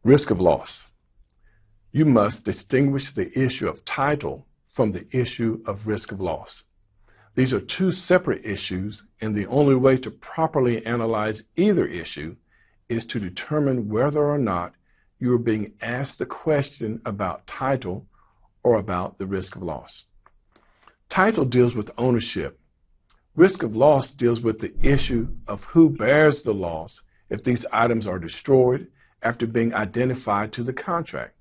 Risk of loss. You must distinguish the issue of title from the issue of risk of loss. These are two separate issues, and the only way to properly analyze either issue is to determine whether or not you are being asked the question about title or about the risk of loss. Title deals with ownership. Risk of loss deals with the issue of who bears the loss if these items are destroyed after being identified to the contract.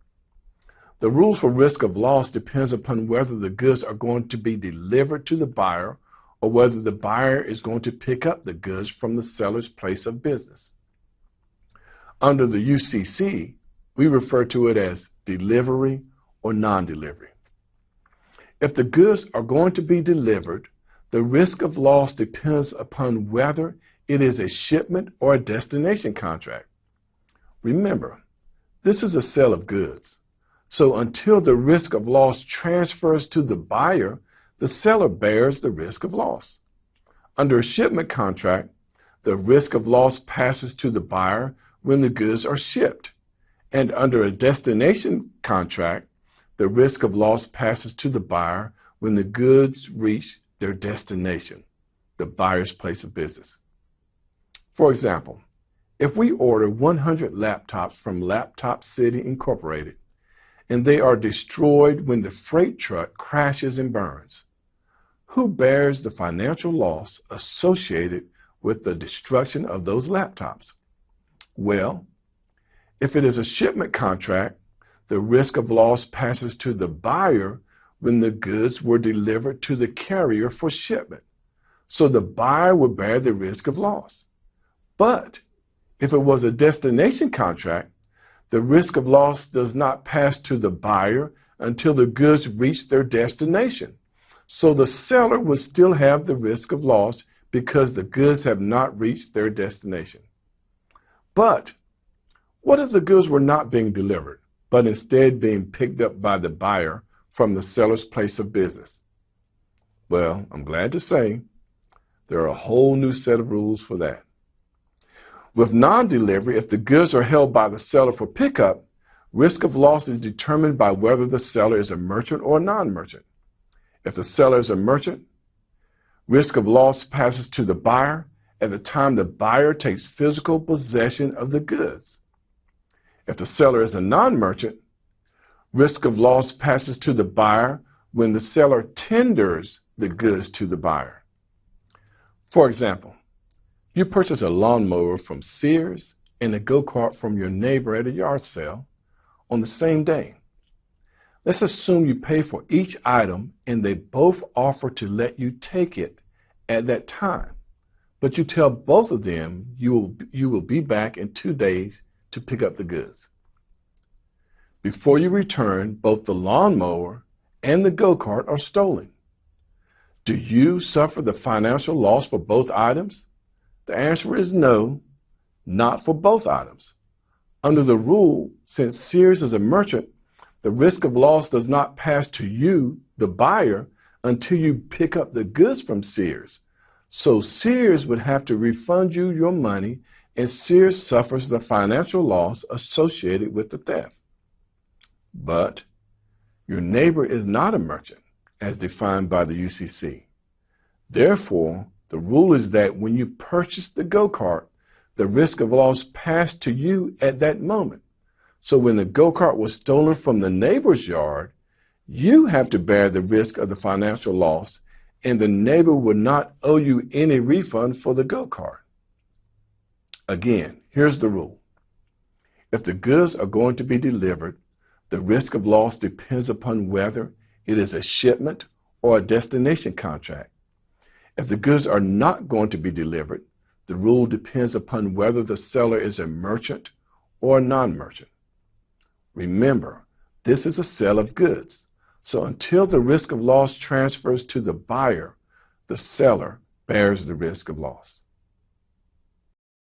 The rules for risk of loss depends upon whether the goods are going to be delivered to the buyer or whether the buyer is going to pick up the goods from the seller's place of business. Under the UCC, we refer to it as delivery or non-delivery. If the goods are going to be delivered, the risk of loss depends upon whether it is a shipment or a destination contract. Remember, this is a sale of goods. So until the risk of loss transfers to the buyer, the seller bears the risk of loss. Under a shipment contract, the risk of loss passes to the buyer when the goods are shipped. And under a destination contract, the risk of loss passes to the buyer when the goods reach their destination, the buyer's place of business. For example, if we order 100 laptops from Laptop City Incorporated, and they are destroyed when the freight truck crashes and burns, who bears the financial loss associated with the destruction of those laptops? Well, if it is a shipment contract, the risk of loss passes to the buyer when the goods were delivered to the carrier for shipment. So the buyer will bear the risk of loss. But if it was a destination contract, the risk of loss does not pass to the buyer until the goods reach their destination. So the seller will still have the risk of loss because the goods have not reached their destination. But what if the goods were not being delivered, but instead being picked up by the buyer from the seller's place of business? Well, I'm glad to say there are a whole new set of rules for that. With non-delivery, if the goods are held by the seller for pickup, risk of loss is determined by whether the seller is a merchant or a non-merchant. If the seller is a merchant, risk of loss passes to the buyer at the time the buyer takes physical possession of the goods. If the seller is a non-merchant, risk of loss passes to the buyer when the seller tenders the goods to the buyer. For example, you purchase a lawnmower from Sears and a go-kart from your neighbor at a yard sale on the same day. Let's assume you pay for each item and they both offer to let you take it at that time. But you tell both of them you will be back in 2 days to pick up the goods. Before you return, both the lawnmower and the go-kart are stolen. Do you suffer the financial loss for both items? The answer is no, not for both items. Under the rule, since Sears is a merchant, the risk of loss does not pass to you, the buyer, until you pick up the goods from Sears. So Sears would have to refund you your money, and Sears suffers the financial loss associated with the theft. But your neighbor is not a merchant, as defined by the UCC. Therefore, the rule is that when you purchase the go-kart, the risk of loss passed to you at that moment. So when the go-kart was stolen from the neighbor's yard, you have to bear the risk of the financial loss, and the neighbor would not owe you any refund for the go-kart. Again, here's the rule. If the goods are going to be delivered, the risk of loss depends upon whether it is a shipment or a destination contract. If the goods are not going to be delivered, the rule depends upon whether the seller is a merchant or a non-merchant. Remember, this is a sale of goods, so until the risk of loss transfers to the buyer, the seller bears the risk of loss.